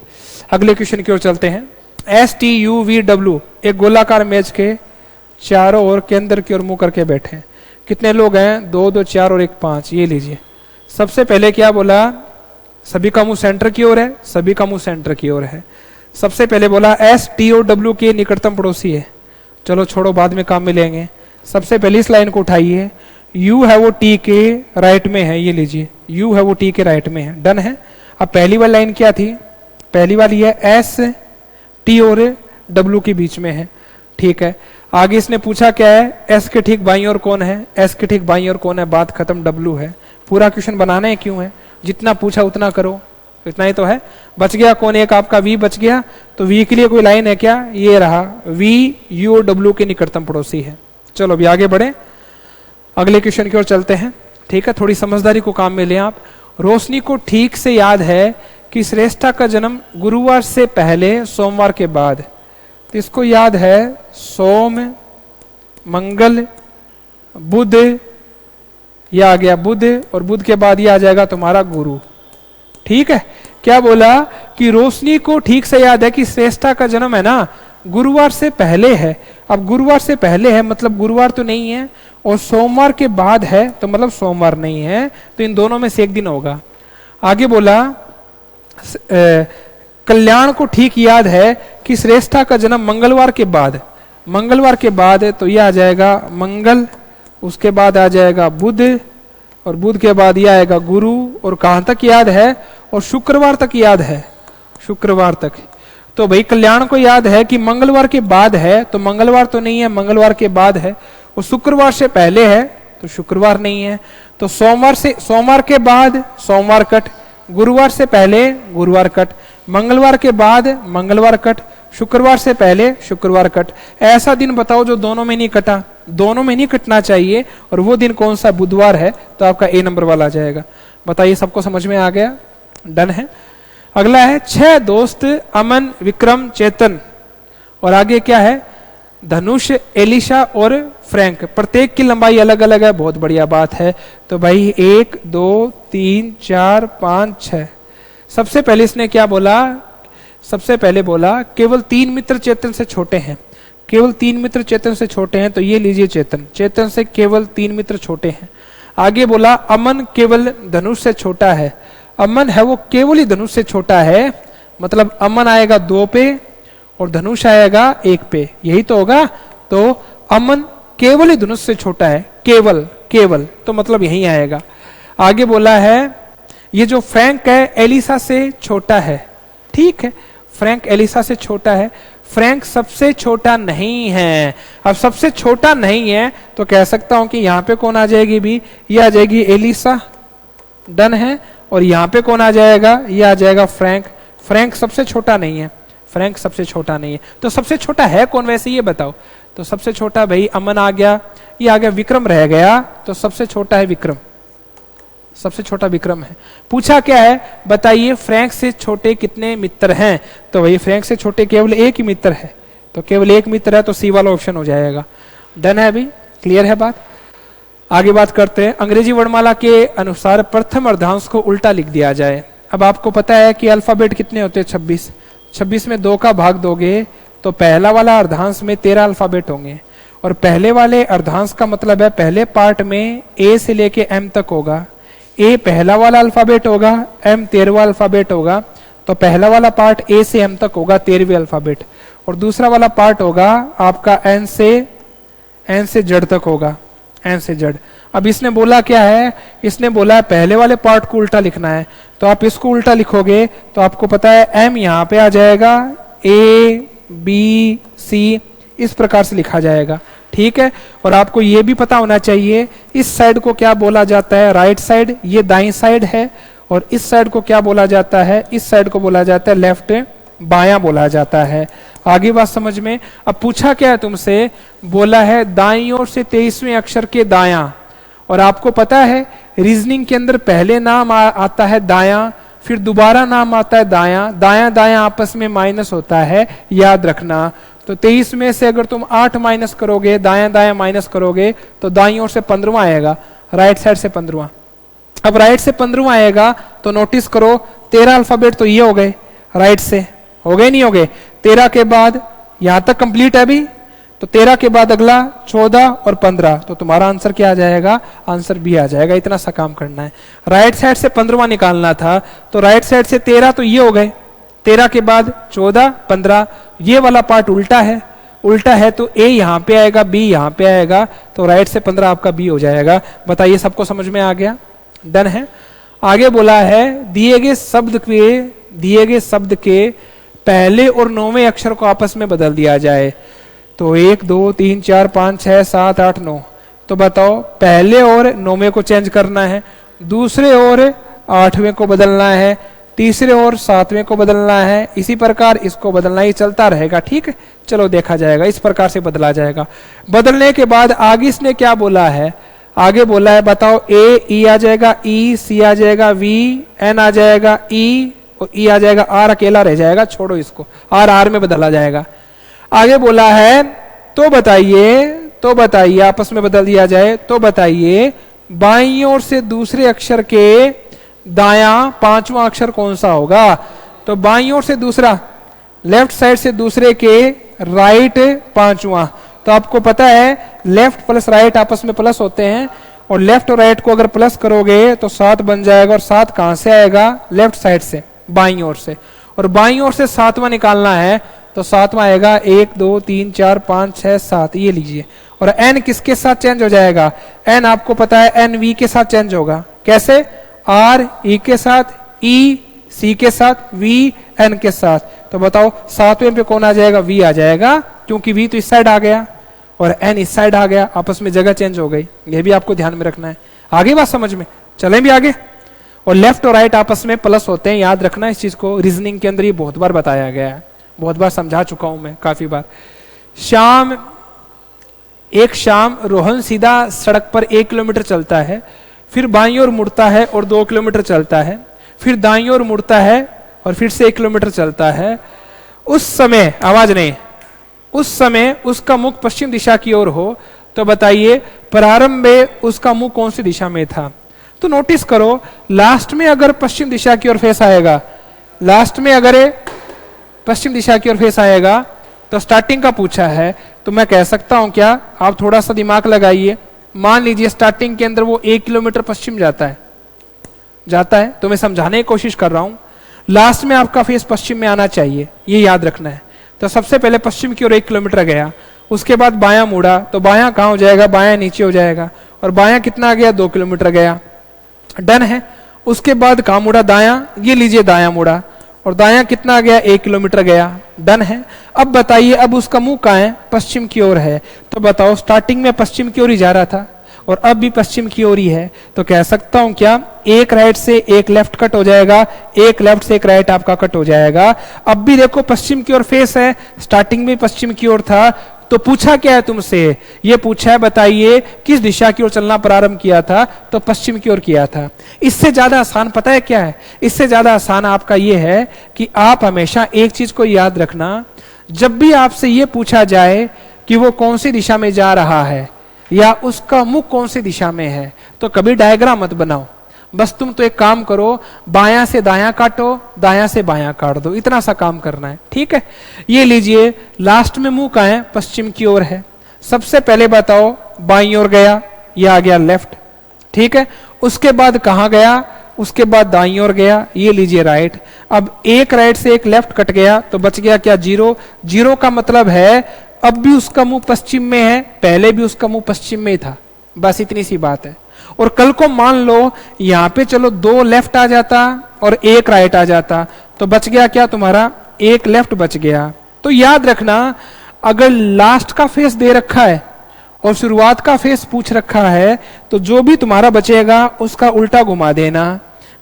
अगले क्वेश्चन की ओर चलते हैं। STUVW एक गोलाकार मेज के चारों ओर केंद्र की ओर मुंह करके बैठे हैं। कितने लोग हैं, 2 2 4 और 1 5। ये लीजिए, सबसे पहले क्या बोला, सभी का मुंह सेंटर की ओर है, सभी का मुंह सेंटर की ओर है। सबसे पहले बोला STOW के निकटतम पड़ोसी है। चलो छोड़ो, बाद में काम में लेंगे। सबसे पहले इस लाइन को उठाइए, U है वो T के राइट में है, ये लीजिए, U है वो T के राइट में है। डन है। अब पहली वाली लाइन क्या थी, पहली वाली है S T और W के बीच में है, ठीक है। आगे इसने पूछा क्या है, S के ठीक बाईं ओर कौन है, S के ठीक बाईं ओर कौन है, बात खत्म, W है। पूरा क्वेश्चन बनाना है क्यों है, जितना पूछा उतना करो, तो इतना ही तो है, बच गया कौन, एक आपका वी बच गया। तो वी के लिए कोई लाइन है क्या, ये रहा, वी यू और डब्ल्यू के निकटतम पड़ोसी है। चलो अभी आगे बढ़े, अगले क्वेश्चन की ओर चलते हैं। ठीक है, थोड़ी समझदारी को काम में लें आप। रोशनी को ठीक से याद है कि श्रेष्ठा का जन्म गुरुवार से पहले सोमवार के बाद। तो इसको याद है सोम, मंगल, बुध, यह आ गया बुध, और बुध के बाद यह आ जाएगा तुम्हारा गुरु। ठीक है, क्या बोला कि रोशनी को ठीक से याद है कि श्रेष्ठा का जन्म है ना गुरुवार से पहले है। अब गुरुवार से पहले है मतलब गुरुवार तो नहीं है, और सोमवार के बाद है तो मतलब सोमवार नहीं है, तो इन दोनों में से एक दिन होगा। आगे बोला कल्याण को ठीक याद है कि श्रेष्ठा का जन्म मंगलवार के बाद। मंगलवार के बाद तो यह आ जाएगा मंगल, उसके बाद आ जाएगा बुध, और बुध के बाद यह आएगा गुरु, और कहां तक याद है, और शुक्रवार तक याद है, शुक्रवार तक। तो भाई कल्याण को याद है कि मंगलवार के बाद है, तो मंगलवार तो नहीं है, मंगलवार के बाद है, और शुक्रवार से पहले है तो शुक्रवार नहीं है। तो सोमवार के बाद सोमवार कट, गुरुवार से पहले गुरुवार कट, मंगलवार के बाद मंगलवार कट, शुक्रवार से पहले शुक्रवार कट। ऐसा दिन बताओ जो दोनों में नहीं कटा, दोनों में नहीं कटना चाहिए, और वो दिन कौन सा, बुधवार है, तो आपका ए नंबर वाला आ जाएगा। बताइए, सबको समझ में आ गया, डन है। अगला है 6 दोस्त अमन, विक्रम, चेतन, और आगे क्या है, धनुष, एलिशा और फ्रैंक। प्रत्येक की लंबाई अलग अलग है, बहुत बढ़िया बात है। तो भाई 1 2 3 4 5 6। सबसे पहले इसने क्या बोला, सबसे पहले बोला केवल 3 मित्र चेतन से छोटे हैं, केवल 3 मित्र चेतन से छोटे हैं, तो ये लीजिए चेतन, चेतन से केवल 3 मित्र छोटे हैं। आगे बोला अमन केवल धनुष से छोटा है, अमन है वो केवल ही धनुष से छोटा है, मतलब अमन आएगा 2 पे और धनुष आएगा 1 पे, यही तो होगा। तो अमन केवल ही धनुष से छोटा है, केवल, केवल, तो मतलब यही आएगा। आगे बोला है ये जो फ्रैंक है एलिसा से छोटा है, ठीक है, फ्रैंक एलिसा से छोटा है, फ्रैंक सबसे छोटा नहीं है। अब सबसे छोटा नहीं है तो कह सकता हूं कि यहां पे कौन आ जाएगी भी, ये आ जाएगी एलिसा, डन है। और यहां पे कौन आ जाएगा, ये आ जाएगा फ्रैंक, फ्रैंक सबसे छोटा नहीं है, फ्रैंक सबसे छोटा नहीं है। तो सबसे छोटा है कौन वैसे ये बताओ। तो सबसे छोटा भाई अमन आ गया, ये आ गया विक्रम रह गया, तो सबसे छोटा है विक्रम, सबसे छोटा विक्रम है। पूछा क्या है, बताइए फ्रैंक से छोटे कितने मित्र हैं। तो भाई फ्रैंक से छोटे केवल एक ही मित्र है, तो केवल एक मित्र है, तो सी वाला ऑप्शन हो जाएगा। डन है अभी, क्लियर है बात। आगे बात करते हैं, अंग्रेजी वर्णमाला के अनुसार प्रथम अर्धांश को उल्टा लिख दिया जाए। अब आपको पता है कि अल्फाबेट कितने होते हैं, 26, 26 में 2 का भाग दोगे तो पहला वाला अर्धांश में 13 अल्फाबेट होंगे, और पहले वाले अर्धांश का मतलब है पहले पार्ट में ए से लेके एम तक होगा। ए पहला वाला अल्फाबेट होगा, एम 13वां अल्फाबेट होगा, तो पहला वाला पार्ट ए से एम तक होगा 13वें अल्फाबेट, और दूसरा वाला पार्ट होगा आपका एन से जेड तक होगा, एन से जेड। अब इसने बोला क्या है, इसने बोला है पहले वाले पार्ट को उल्टा लिखना है, तो आप इसको उल्टा लिखोगे तो आपको पता है एम यहां पे आ जाएगा, ए बी सी इस प्रकार से लिखा जाएगा, ठीक है। और आपको यह भी पता होना चाहिए इस साइड को क्या बोला जाता है, राइट साइड, ये दाईं साइड है, और इस साइड को क्या बोला जाता है, इस साइड को बोला जाता है लेफ्ट, बायां बोला जाता है। आगे बात समझ में। अब पूछा क्या है तुमसे, बोला है दाईं ओर से 23वें अक्षर के दायां, और आपको पता है रीजनिंग के अंदर पहले नाम आता है दायां, फिर दोबारा नाम आता है दायां, दायां दायां आपस में माइनस होता है, याद रखना। तो 23 में से अगर तुम 8 माइनस करोगे, दायां दायां माइनस करोगे, तो दाईं ओर से 15वां आएगा, राइट साइड से 15वां। अब राइट से 15वां आएगा तो नोटिस करो 13 अल्फाबेट तो ये हो गए, राइट से हो गए नहीं हो गए। 13 के बाद यहां तक कंप्लीट है अभी, तो 13 के बाद अगला 14 और 15, तो तुम्हारा आंसर क्या आ जाएगा, आंसर बी आ जाएगा। इतना सा काम करना है, राइट साइड से 15वां निकालना था, तो राइट साइड से 13 तो ये हो गए, 13 के बाद 14 15, ये वाला पार्ट उल्टा है, उल्टा है तो ए यहां पे आएगा, बी यहां पे आएगा, तो राइट से 15 आपका बी हो जाएगा। बताइए सबको समझ में आ गया, डन है। आगे बोला है दिए गए शब्द के पहले और 9वें अक्षर को आपस में बदल दिया जाए। तो 1 2 3 4 5 6 7 8 9, तो बताओ पहले और 9वें को चेंज करना है, दूसरे और 8वें को बदलना है, तीसरे और सातवें को बदलना है, इसी प्रकार इसको बदलना, ही चलता रहेगा। ठीक है, चलो देखा जाएगा, इस प्रकार से बदला जाएगा। बदलने के बाद आगे इसने क्या बोला है, आगे बोला है बताओ ए ई आ जाएगा, ई सी आ जाएगा, वी एन आ जाएगा, ई और ई आ जाएगा, आर अकेला रह जाएगा, छोड़ो इसको, आर आर में बदला जाएगा। आगे बोला है तो बताइए आपस में बदल दिया जाए, तो बताइए बाईं ओर से दूसरे अक्षर के दायां पांचवा अक्षर कौन सा होगा। तो बाईं ओर से दूसरा, लेफ्ट साइड से दूसरे के राइट पांचवा। तो आपको पता है लेफ्ट प्लस राइट आपस में प्लस होते हैं, और लेफ्ट और राइट को अगर प्लस करोगे तो 7 बन जाएगा, और 7 कहां से आएगा, लेफ्ट साइड से, बाईं ओर से। और बाईं ओर से 7वां निकालना है तो 7वां आएगा 1 2 3 4 5 6 7, ये लीजिए। और एन किसके साथ चेंज हो जाएगा, एन आपको पता है एन वी के साथ चेंज होगा। कैसे, आर ई के साथ, ई सी के साथ, वी एन के साथ। तो बताओ 7वें पे कौन आ जाएगा, वी आ जाएगा, क्योंकि वी तो इस साइड आ गया और एन इस साइड आ गया, आपस में जगह चेंज हो गई। ये भी आपको ध्यान में रखना है। आगे बात समझ में, चलें भी आगे। और लेफ्ट और राइट आपस में प्लस होते हैं, याद रखना इस चीज को। रीजनिंग के अंदर ये बहुत बार बताया गया है, बहुत बार समझा चुका हूं मैं, काफी बार। एक शाम रोहन सीधा सड़क पर 1 किलोमीटर चलता है, फिर बाईं ओर मुड़ता है और 2 किलोमीटर चलता है, फिर दाईं ओर मुड़ता है और फिर से 1 किलोमीटर चलता है। उस समय, आवाज नहीं, उस समय उसका मुख पश्चिम दिशा की ओर हो, तो बताइए प्रारंभ में उसका मुख कौन सी दिशा में था। तो नोटिस करो, लास्ट में अगर पश्चिम दिशा की ओर फेस आएगा, लास्ट में अगर पश्चिम दिशा की ओर फेस आएगा, तो स्टार्टिंग का पूछा है, तो मैं कह सकता हूं क्या, आप थोड़ा सा दिमाग लगाइए। मान लीजिए स्टार्टिंग के अंदर वो 1 किलोमीटर पश्चिम जाता है, तो मैं समझाने की कोशिश कर रहा हूं। लास्ट में आपका फेस पश्चिम में आना चाहिए, ये याद रखना है। तो सबसे पहले पश्चिम की ओर 1 किलोमीटर गया, उसके बाद बायां मुड़ा, तो बायां कहां हो जाएगा, बायां नीचे हो जाएगा, और बायां कितना गया, 2 किलोमीटर गया, डन है। उसके बाद कहां मुड़ा, दायां, ये लीजिए दायां मुड़ा, और दायां कितना गया, 1 किलोमीटर गया, डन है। अब बताइए, अब उसका मुंह कहां है, पश्चिम की ओर है। तो बताओ स्टार्टिंग में पश्चिम की ओर ही जा रहा था और अब भी पश्चिम की ओर ही है, तो कह सकता हूं क्या, एक राइट से एक लेफ्ट कट हो जाएगा, एक लेफ्ट से एक राइट आपका कट हो जाएगा। अब भी देखो पश्चिम की ओर फेस है, स्टार्टिंग में पश्चिम की ओर था, तो पूछा क्या है तुमसे, ये पूछा है बताइए किस दिशा की ओर चलना प्रारंभ किया था, तो पश्चिम की ओर किया था। इससे ज्यादा आसान पता है क्या है, इससे ज्यादा आसान आपका ये है कि आप हमेशा एक चीज को याद रखना, जब भी आपसे ये पूछा जाए कि वो कौन सी दिशा में जा रहा है या उसका मुख कौन सी दिशा में है, तो कभी डायग्राम मत बनाओ, बस तुम तो एक काम करो, बायां से दायां काटो, दायां से बायां काट दो, इतना सा काम करना है। ठीक है, ये लीजिए लास्ट में मुंह कहां है, पश्चिम की ओर है। सबसे पहले बताओ बाईं ओर गया, ये आ गया लेफ्ट, ठीक है। उसके बाद कहां गया, उसके बाद दाईं ओर गया, ये लीजिए राइट। अब एक राइट से एक लेफ्ट कट गया, तो बच गया क्या, 0। 0 का मतलब है अब भी उसका मुंह पश्चिम में है, पहले भी उसका मुंह पश्चिम में ही था, बस इतनी सी बात है। और कल को मान लो यहां पे चलो 2 लेफ्ट आ जाता और 1 राइट आ जाता, तो बच गया क्या तुम्हारा, 1 लेफ्ट बच गया। तो याद रखना, अगर लास्ट का फेस दे रखा है और शुरुआत का फेस पूछ रखा है, तो जो भी तुम्हारा बचेगा उसका उल्टा घुमा देना।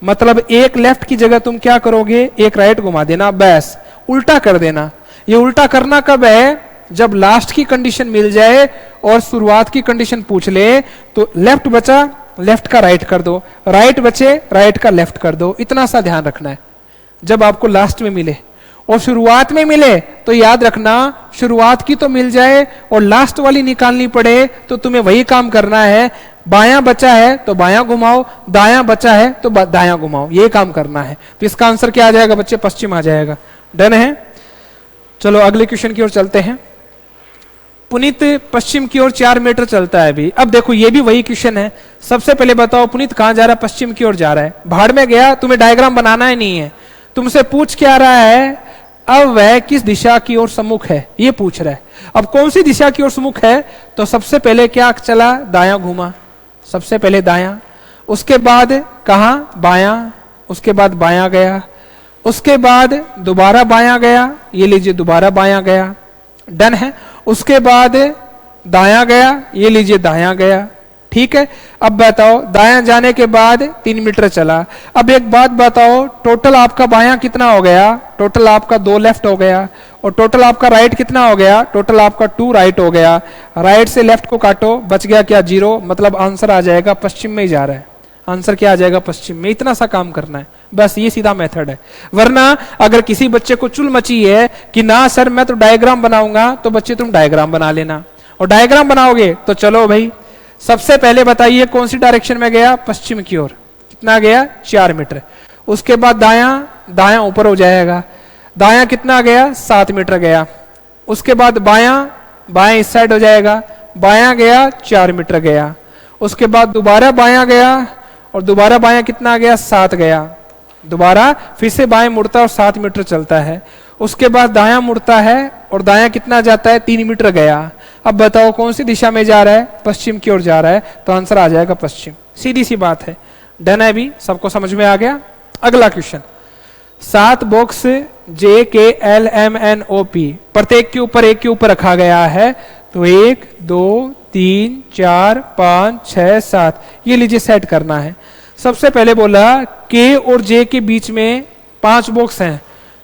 मतलब 1 लेफ्ट की जगह तुम क्या करोगे, 1 राइट घुमा देना, बस उल्टा कर देना। ये उल्टा करना कब है, जब लास्ट की कंडीशन मिल जाए और शुरुआत की कंडीशन पूछ ले, तो लेफ्ट बचा, लेफ्ट का राइट कर दो, राइट बचे, राइट का लेफ्ट कर दो, इतना सा ध्यान रखना है। जब आपको लास्ट में मिले और शुरुआत में मिले, तो याद रखना शुरुआत की तो मिल जाए और लास्ट वाली निकालनी पड़े, तो तुम्हें वही काम करना है। बायां बचा है तो बायां घुमाओ, दायां बचा है तो दायां घुमाओ, ये काम करना है। तो इसका आंसर क्या आ जाएगा बच्चे, पश्चिम आ जाएगा। डन है, चलो अगले क्वेश्चन की ओर चलते हैं। पुनीत पश्चिम की ओर 4 मीटर चलता है अभी। अब देखो ये भी वही क्वेश्चन है। सबसे पहले बताओ पुनीत कहां जा रहा है, पश्चिम की ओर जा रहा है, भाड़ में गया, तुम्हें डायग्राम बनाना ही नहीं है, तुमसे पूछ क्या रहा है, अब वह किस दिशा की ओर सम्मुख है, ये पूछ रहा है। अब कौन सी दिशा की ओर सम्मुख है, तो सबसे पहले क्या चला, दायां घूमा, सबसे पहले दायां, उसके बाद कहां, बायां, उसके बाद बायां गया, उसके बाद दोबारा बायां गया, ये लीजिए दोबारा बायां गया, डन है। उसके बाद दायां गया, ये लीजिए दायां गया, ठीक है। अब बताओ दायां जाने के बाद 3 मीटर चला। अब एक बात बताओ, टोटल आपका बायां कितना हो गया? टोटल आपका 2 लेफ्ट हो गया। और टोटल आपका राइट कितना हो गया? टोटल आपका 2 राइट हो गया। राइट से लेफ्ट को काटो, बच गया क्या? 0। मतलब आंसर आ जाएगा पश्चिम में ही जा रहा है। आंसर क्या आ जाएगा? पश्चिम में। इतना सा काम करना है बस, ये सीधा मेथड है। वरना अगर किसी बच्चे को चुल मची है कि ना सर मैं तो डायग्राम बनाऊंगा, तो बच्चे तुम डायग्राम बना लेना। और डायग्राम बनाओगे तो चलो भाई, सबसे पहले बताइए कौन सी डायरेक्शन में गया? पश्चिम की ओर। कितना गया? 4 मीटर। उसके बाद दायां, दायां ऊपर हो जाएगा। दायां कितना गया? 7 मीटर गया। उसके बाद बायां, बायां इस साइड हो जाएगा। बायां गया 4 मीटर गया। उसके बाद दोबारा बायां गया और दोबारा बायां कितना गया? 7 गया। दोबारा फिर से बाएं मुड़ता और 7 मीटर चलता है। उसके बाद दायां मुड़ता है और दायां कितना जाता है? 3 मीटर गया। अब बताओ कौन सी दिशा में जा रहा है? पश्चिम की ओर जा रहा है, तो आंसर आ जाएगा पश्चिम। सीधी सी बात है। डन है? भी सबको समझ में आ गया? अगला question, 7 box J K L M N O P प्रत्येक के ऊपर एक के ऊपर रखा गया है। तो 1 2 3 4 5 6 7 ये लीजिए सेट करना है। सबसे पहले बोला के और जे के बीच में 5 बॉक्स हैं,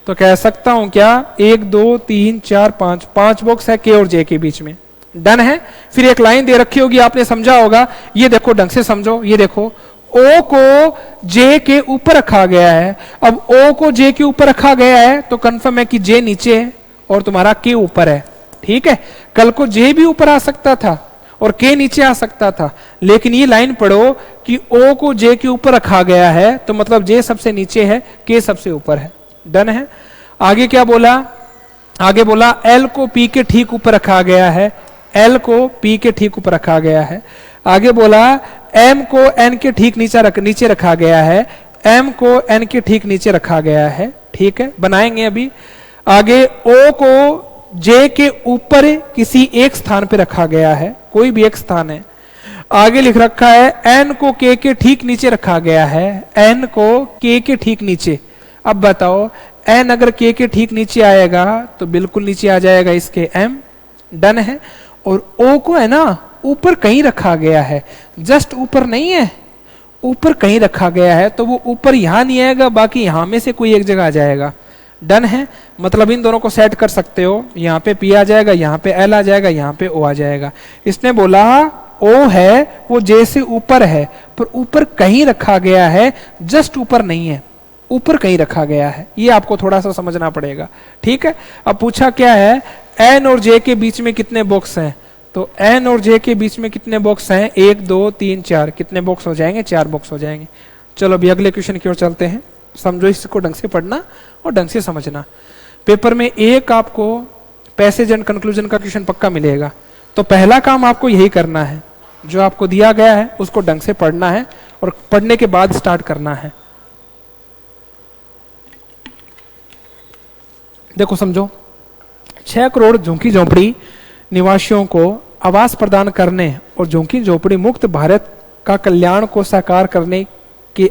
तो कह सकता हूं क्या 1 2 3 4 5 5 बॉक्स है के और जे के बीच में। डन है। फिर एक लाइन दे रखी होगी, आपने समझा होगा। ये देखो ढंग से समझो, ये देखो ओ को जे के ऊपर रखा गया है। अब ओ को जे के ऊपर रखा गया है तो कंफर्म है कि जे नीचे है और तुम्हारा के ऊपर है। ठीक है। कल को जे भी ऊपर आ सकता था और के नीचे आ सकता था, लेकिन ये लाइन पढ़ो कि ओ को जे के ऊपर रखा गया है, तो मतलब जे सबसे नीचे है, के सबसे ऊपर है। डन है। आगे क्या बोला? आगे बोला एल को पी के ठीक ऊपर रखा गया है। एल को पी के ठीक ऊपर रखा गया है। आगे बोला एम को एन के ठीक नीचे रखा गया है। एम को एन के ठीक नीचे रखा गया है। ठीक है, बनाएंगे अभी। आगे ओ को जे के ऊपर किसी एक स्थान पे रखा गया है, कोई भी एक स्थान है। आगे लिख रखा है एन को के ठीक नीचे रखा गया है। एन को के ठीक नीचे। अब बताओ एन अगर के ठीक नीचे आएगा तो बिल्कुल नीचे आ जाएगा इसके एम। डन है। और ओ को है ना ऊपर कहीं रखा गया है, जस्ट ऊपर नहीं है, ऊपर कहीं रखा गया है, तो वो ऊपर यहां नहीं आएगा, बाकी यहां में से कोई एक जगह आ जाएगा। डन है। मतलब इन दोनों को सेट कर सकते हो। यहाँ पे पी आ जाएगा, यहाँ पे एल आ जाएगा, यहाँ पे ओ आ जाएगा। इसने बोला ओ है वो जे से ऊपर है, पर ऊपर कहीं रखा गया है, जस्ट ऊपर नहीं है, ऊपर कहीं रखा गया है। ये आपको थोड़ा सा समझना पड़ेगा। ठीक है। अब पूछा क्या है एन और जे के बीच में कितने बॉक्स हैं? तो एन और जे के बीच में कितने बॉक्स हैं? 1 2 3 4। कितने बॉक्स हो जाएंगे? 4 बॉक्स हो जाएंगे। चलो अभी अगले क्वेश्चन की ओर चलते हैं। समझो, इसको ढंग से पढ़ना और ढंग से समझना। पेपर में एक आपको पैसेज एंड कंक्लूजन का क्वेश्चन पक्का मिलेगा। तो पहला काम आपको यही करना है, जो आपको दिया गया है उसको ढंग से पढ़ना है और पढ़ने के बाद स्टार्ट करना है। देखो समझो, 6 करोड़ झुग्गी झोंपड़ी निवासियों को आवास प्रदान करने और झुग्गी झोंपड़ी मुक्त भारत का कल्याण को साकार करने के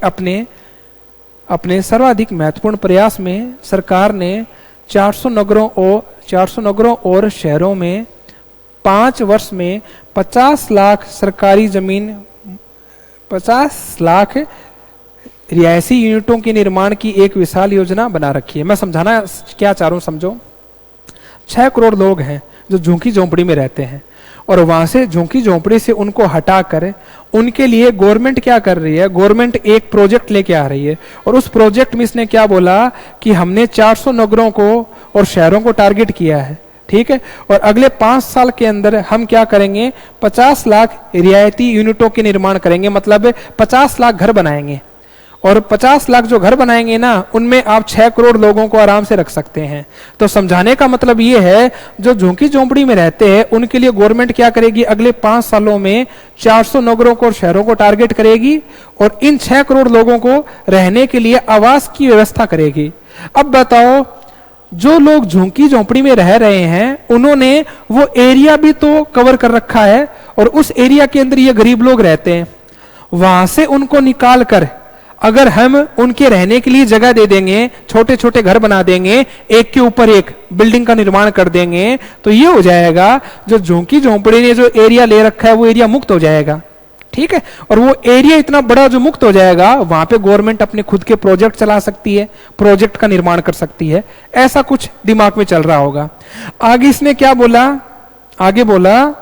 अपने सर्वाधिक महत्वपूर्ण प्रयास में सरकार ने 400 नगरों और शहरों में 5 वर्ष में 50 लाख सरकारी जमीन, 50 लाख रिहायशी यूनिटों के निर्माण की एक विशाल योजना बना रखी है। मैं समझाना क्या चाह रहा हूं, समझो। 6 करोड़ लोग हैं जो झुग्गी झोंपड़ी में रहते हैं, और वहां से झुग्गी झोंपड़ी से उनको हटाकर उनके लिए गवर्नमेंट क्या कर रही है? गवर्नमेंट एक प्रोजेक्ट लेके आ रही है, और उस प्रोजेक्ट में इसने क्या बोला कि हमने 400 नगरों को और शहरों को टारगेट किया है। ठीक है। और अगले 5 साल के अंदर हम क्या करेंगे? 50 लाख रियायती यूनिटों के निर्माण करेंगे, मतलब 50 लाख घर बनाएंगे। और 50 लाख जो घर बनाएंगे ना, उनमें आप 6 करोड़ लोगों को आराम से रख सकते हैं। तो समझाने का मतलब ये है, जो झुग्गी झोंपड़ी में रहते हैं उनके लिए गवर्नमेंट क्या करेगी? अगले 5 सालों में 400 नगरों को और शहरों को टारगेट करेगी, और इन 6 करोड़ लोगों को रहने के लिए आवास की व्यवस्था करेगी। अब बताओ, जो लोग झुग्गी झोंपड़ी में रह रहे हैं उन्होंने वो एरिया भी तो कवर कर रखा है, और उस एरिया के अंदर ये गरीब लोग रहते हैं। वहां से उनको निकाल कर अगर हम उनके रहने के लिए जगह दे देंगे, छोटे छोटे घर बना देंगे, एक के ऊपर एक बिल्डिंग का निर्माण कर देंगे, तो ये हो जाएगा जो झुग्गी झोंपड़ी ने जो एरिया ले रखा है वो एरिया मुक्त हो जाएगा। ठीक है। और वो एरिया इतना बड़ा जो मुक्त हो जाएगा, वहां पे गवर्नमेंट अपने खुद के प्रोजेक्ट चला सकती है, प्रोजेक्ट का निर्माण कर सकती है। ऐसा कुछ दिमाग में चल रहा होगा। आगे इसने क्या बोला, आगे बोला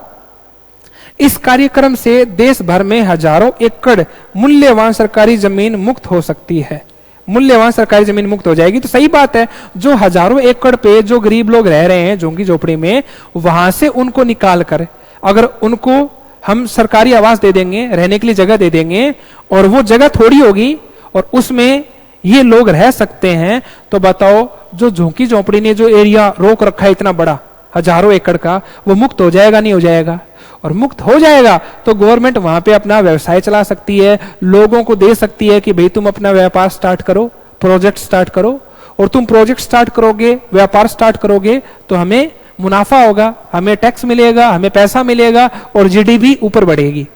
इस कार्यक्रम से देश भर में हजारों एकड़ मूल्यवान सरकारी जमीन मुक्त हो सकती है। मूल्यवान सरकारी जमीन मुक्त हो जाएगी, तो सही बात है। जो हजारों एकड़ पे जो गरीब लोग रह रहे हैं झुग्गी झोपड़ी में, वहां से उनको निकाल कर अगर उनको हम सरकारी आवास दे देंगे, रहने के लिए जगह दे देंगे, और वो जगह थोड़ी होगी और उसमें ये लोग रह सकते हैं, तो बताओ जो झुग्गी झोपड़ी ने जो एरिया रोक रखा है इतना बड़ा हजारों एकड़ का, वो मुक्त हो जाएगा नहीं हो जाएगा? और मुक्त हो जाएगा तो गवर्नमेंट वहां पे अपना व्यवसाय चला सकती है, लोगों को दे सकती है कि भाई तुम अपना व्यापार स्टार्ट करो, प्रोजेक्ट स्टार्ट करो। और तुम प्रोजेक्ट स्टार्ट करोगे, व्यापार स्टार्ट करोगे, तो हमें मुनाफा होगा, हमें टैक्स मिलेगा, हमें पैसा मिलेगा और जीडीपी ऊपर बढ़ेगी।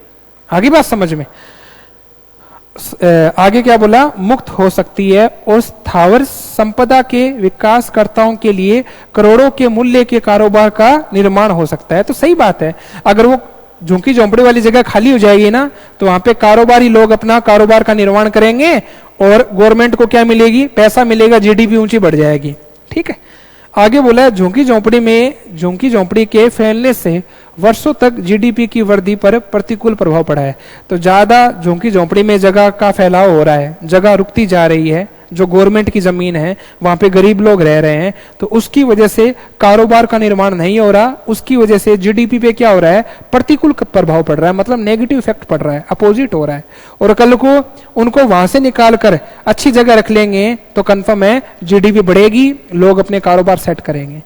आगे बात समझ में? आगे क्या बोला, मुक्त हो सकती है और स्थावर संपदा के विकासकर्ताओं के लिए करोड़ों के मूल्य के कारोबार का निर्माण हो सकता है। तो सही बात है, अगर वो झुग्गी झोंपड़ी वाली जगह खाली हो जाएगी ना, तो वहां पे कारोबारी लोग अपना कारोबार का निर्माण करेंगे और गवर्नमेंट को क्या मिलेगी, पैसा मिलेगा, जीडीपी ऊंची बढ़ जाएगी। ठीक है। आगे बोला है झुग्गी झोंपड़ी के फैलने से वर्षों तक जीडीपी की वृद्धि पर प्रतिकूल प्रभाव पड़ा है। तो ज्यादा झुग्गी झोंपड़ी में जगह का फैलाव हो रहा है, जगह रुकती जा रही है, जो गवर्नमेंट की जमीन है वहां पे गरीब लोग रह रहे हैं, तो उसकी वजह से कारोबार का निर्माण नहीं हो रहा, उसकी वजह से जीडीपी पे क्या हो रहा है, प्रतिकूल प्रभाव पड़ रहा है, मतलब नेगेटिव इफेक्ट पड़ रहा है, अपोजिट हो रहा है। और कल को उनको वहां से निकाल कर अच्छी जगह रख लेंगे तो कंफर्म है जीडीपी बढ़ेगी, लोग अपने कारोबार सेट करेंगे।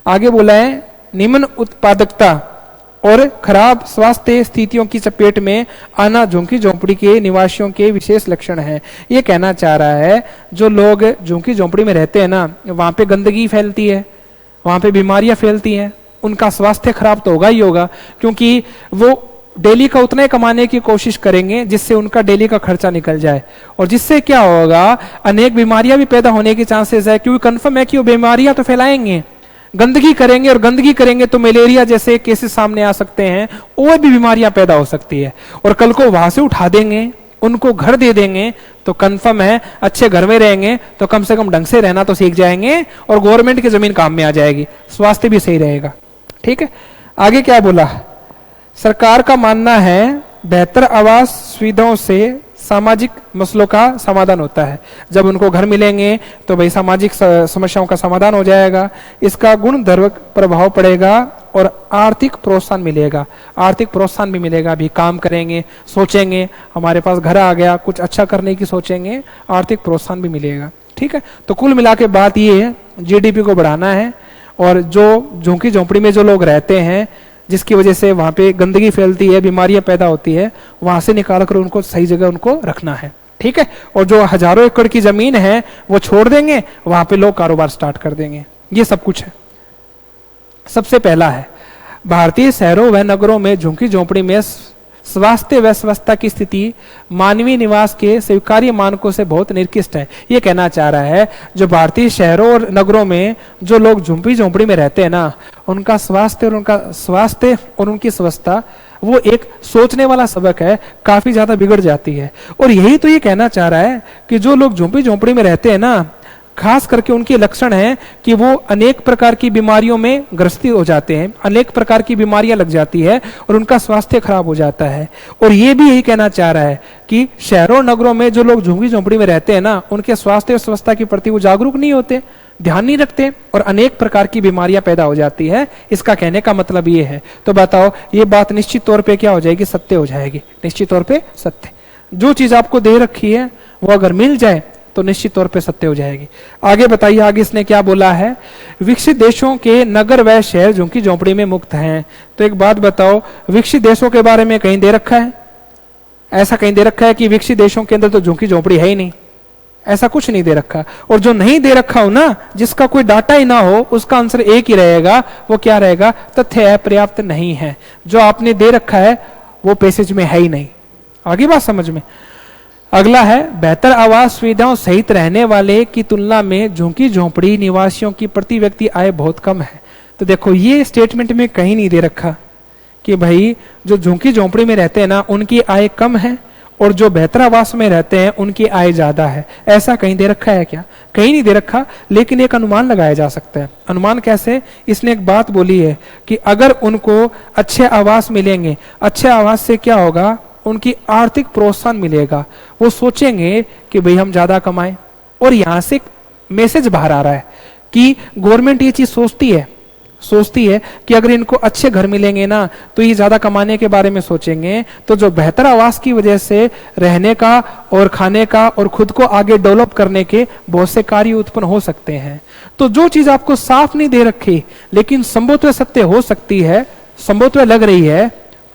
आगे बोला है निम्न उत्पादकता और खराब स्वास्थ्य स्थितियों की चपेट में आना झुग्गी झोंपड़ी के निवासियों के विशेष लक्षण है। ये कहना चाह रहा है जो लोग झुग्गी झोंपड़ी में रहते हैं ना, वहां पे गंदगी फैलती है, वहां पे बीमारियां फैलती हैं, उनका स्वास्थ्य खराब तो होगा ही होगा, क्योंकि वो डेली का उतना ही कमाने की कोशिश करेंगे जिससे उनका डेली का खर्चा निकल जाए, और जिससे क्या होगा, अनेक बीमारियां भी पैदा होने के चांसेस है, क्योंकि कंफर्म है कि वो बीमारियां तो फैलाएंगे। गंदगी करेंगे और गंदगी करेंगे तो मलेरिया जैसे केसेस सामने आ सकते हैं, और भी बीमारियां पैदा हो सकती है। और कल को वहां से उठा देंगे, उनको घर दे देंगे, तो कंफर्म है अच्छे घर में रहेंगे तो कम से कम ढंग से रहना तो सीख जाएंगे, और गवर्नमेंट की जमीन काम में आ जाएगी, स्वास्थ्य भी सही रहेगा। ठीक है। आगे क्या बोला, सरकार का मानना है बेहतर आवास सुविधाओं से सामाजिक मसलों का समाधान होता है। जब उनको घर मिलेंगे तो भाई सामाजिक समस्याओं का समाधान हो जाएगा, इसका गुणधर्मक प्रभाव पड़ेगा और आर्थिक प्रोत्साहन मिलेगा, आर्थिक प्रोत्साहन भी मिलेगा, भी काम करेंगे, सोचेंगे हमारे पास घर आ गया, कुछ अच्छा करने की सोचेंगे, आर्थिक प्रोत्साहन भी मिलेगा। ठीक है। तो कुल मिला के बात ये है, जीडीपी को बढ़ाना है, और जो झुग्गी झोंपड़ी में जो लोग रहते हैं जिसकी वजह से वहां पे गंदगी फैलती है, बीमारियां पैदा होती है, वहां से निकाल कर उनको सही जगह उनको रखना है। ठीक है। और जो हजारों एकड़ की जमीन है वो छोड़ देंगे, वहां पे लोग कारोबार स्टार्ट कर देंगे। ये सब कुछ है। सबसे पहला है भारतीय शहरों व नगरों में झुग्गी झोंपड़ी में स्वास्थ्य व स्वच्छता की स्थिति मानवीय निवास के स्वीकार्य मानकों से बहुत निकृष्ट है। ये कहना चाह रहा है जो भारतीय शहरों और नगरों में जो लोग झुग्गी झोंपड़ी में रहते हैं ना, उनका स्वास्थ्य और उनकी स्वच्छता वो एक सोचने वाला सबक है, काफी ज्यादा बिगड़ जाती है। और यही तो ये कहना चाह रहा है कि जो लोग झुग्गी झोंपड़ी में रहते हैं ना, खास करके उनके लक्षण है कि वो अनेक प्रकार की बीमारियों में ग्रसित हो जाते हैं, अनेक प्रकार की बीमारियां लग जाती है और उनका स्वास्थ्य खराब हो जाता है। और ये भी यही कहना चाह रहा है कि शहरों नगरों में जो लोग झुग्गी झोंपड़ी में रहते हैं ना, उनके स्वास्थ्य और स्वच्छता के प्रति वो जागरूक नहीं होते, ध्यान नहीं रखते, और अनेक प्रकार की बीमारियां पैदा हो जाती है। इसका कहने का मतलब ये है। तो बताओ ये बात निश्चित तौर पे क्या हो जाएगी, सत्य हो जाएगी, निश्चित तौर पे सत्य। जो चीज आपको दे रखी है वो अगर मिल जाए तो निश्चित तौर पे सत्य हो जाएगी। आगे बताइए, आगे इसने क्या बोला है, विकसित देशों के नगर व शहर झुग्गी झोंपड़ी में मुक्त हैं। तो एक बात बताओ, विकसित देशों के बारे में कहीं दे रखा है? ऐसा कहीं दे रखा है कि विकसित देशों के अंदर तो झुग्गी झोंपड़ी है ही नहीं? ऐसा कुछ नहीं दे रखा। और जो नहीं दे रखा हो ना, जिसका कोई डाटा ही ना हो, उसका आंसर एक ही रहेगा, वो क्या रहेगा, तथ्य है, पर्याप्त नहीं है। जो आपने दे रखा है वो पैसेज में है ही नहीं। आगे बात समझ में? अगला है बेहतर आवास सुविधाओं सहित रहने वाले की तुलना में झुग्गी झोंपड़ी निवासियों की प्रति व्यक्ति आय बहुत कम है। तो देखो ये स्टेटमेंट में कहीं नहीं दे रखा कि भाई जो झुग्गी झोंपड़ी में रहते हैं ना उनकी आय कम है और जो बेहतर आवास में रहते हैं उनकी आय ज्यादा है। ऐसा कहीं दे रखा है क्या? कहीं नहीं दे रखा, लेकिन एक अनुमान लगाया जा सकता है। अनुमान कैसे? इसने एक बात बोली है कि अगर उनको अच्छे आवास मिलेंगे, अच्छे आवास से क्या होगा, उनकी आर्थिक प्रोत्साहन मिलेगा, वो सोचेंगे कि भाई हम ज्यादा कमाएं। और यहां से मैसेज बाहर आ रहा है कि गवर्नमेंट ये चीज सोचती है कि अगर इनको अच्छे घर मिलेंगे ना तो ये ज्यादा कमाने के बारे में सोचेंगे, तो जो बेहतर आवास की वजह से रहने का और खाने का और खुद को आगे डेवलप करने के बहुत से कार्य उत्पन्न हो सकते हैं। तो जो चीज आपको साफ नहीं दे रखी लेकिन संभवतः सत्य हो सकती है, संभवतः लग रही है,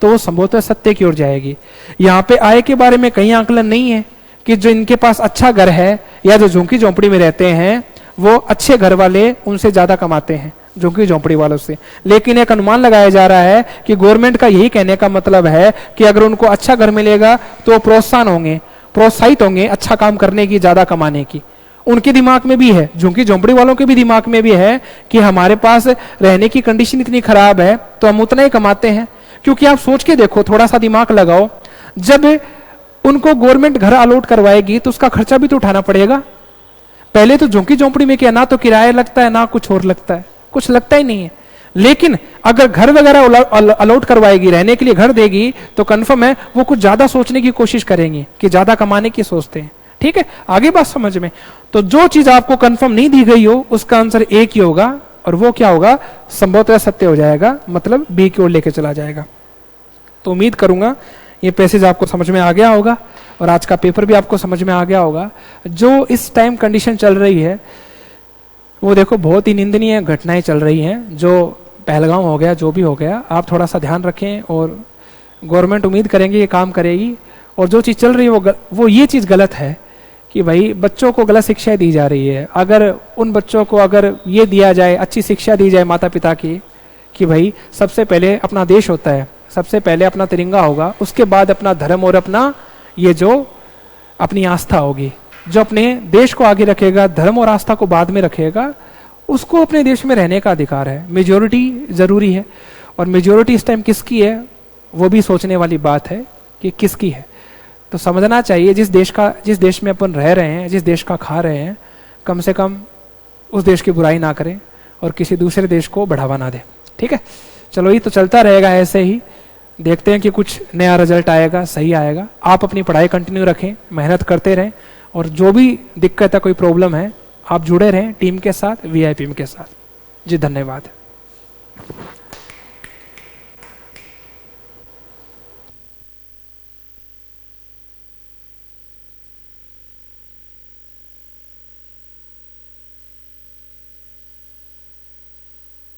तो वो संभवतः सत्य की ओर जाएगी। यहाँ पे आय के बारे में कहीं आकलन नहीं है कि जो इनके पास अच्छा घर है या जो झुग्गी झोंपड़ी में रहते हैं वो अच्छे घर वाले उनसे ज्यादा कमाते हैं झुग्गी झोंपड़ी वालों से। लेकिन एक अनुमान लगाया जा रहा है कि गवर्नमेंट का यही कहने का मतलब है कि अगर उनको अच्छा घर मिलेगा तो प्रोत्साहित होंगे अच्छा काम करने की, ज्यादा कमाने की। उनके दिमाग में भी है, झुग्गी झोंपड़ी वालों के भी दिमाग में भी है कि हमारे पास रहने की कंडीशन इतनी खराब है तो हम उतना ही कमाते हैं। क्योंकि आप सोच के देखो, थोड़ा सा दिमाग लगाओ, जब उनको गवर्नमेंट घर अलॉट करवाएगी तो उसका खर्चा भी तो उठाना पड़ेगा। पहले तो झुग्गी झोंपड़ी में क्या ना तो किराया लगता है ना कुछ और लगता है, कुछ लगता ही नहीं है। लेकिन अगर घर वगैरह अलॉट करवाएगी, रहने के लिए घर देगी, तो कंफर्म है वो कुछ ज्यादा सोचने की कोशिश करेंगे कि ज्यादा कमाने की सोचते हैं। ठीक है, आगे बात समझ में। तो जो चीज आपको कंफर्म नहीं दी गई हो उसका आंसर एक ही होगा, और वो क्या होगा, संभवतः सत्य हो जाएगा, मतलब बी की ओर लेके चला जाएगा। तो उम्मीद करूंगा ये पैसेज आपको समझ में आ गया होगा और आज का पेपर भी आपको समझ में आ गया होगा। जो इस टाइम कंडीशन चल रही है वो देखो बहुत ही निंदनीय घटनाएं चल रही हैं। जो पहलगाम हो गया, जो भी हो गया, आप थोड़ा सा ध्यान रखें और गवर्नमेंट उम्मीद करेंगे ये काम करेगी। और जो चीज चल रही है वो ये चीज गलत है कि भाई बच्चों को गलत शिक्षा दी जा रही है। अगर उन बच्चों को अगर ये दिया जाए, अच्छी शिक्षा दी जाए माता पिता की कि भाई सबसे पहले अपना देश होता है, सबसे पहले अपना तिरंगा होगा, उसके बाद अपना धर्म और अपना ये जो अपनी आस्था होगी, जो अपने देश को आगे रखेगा, धर्म और आस्था को बाद में रखेगा, उसको अपने देश में रहने का अधिकार है। मेजोरिटी जरूरी है, और मेजोरिटी इस टाइम किसकी है वो भी सोचने वाली बात है कि किसकी है। तो समझना चाहिए जिस देश में अपन रह रहे हैं, जिस देश का खा रहे हैं, कम से कम उस देश की बुराई ना करें और किसी दूसरे देश को बढ़ावा ना दें। ठीक है, चलो ये तो चलता रहेगा ऐसे ही, देखते हैं कि कुछ नया रिजल्ट आएगा, सही आएगा। आप अपनी पढ़ाई कंटिन्यू रखें, मेहनत करते रहें, और जो भी दिक्कत है, कोई प्रॉब्लम है, आप जुड़े रहें टीम के साथ, VIP के साथ। जी धन्यवाद।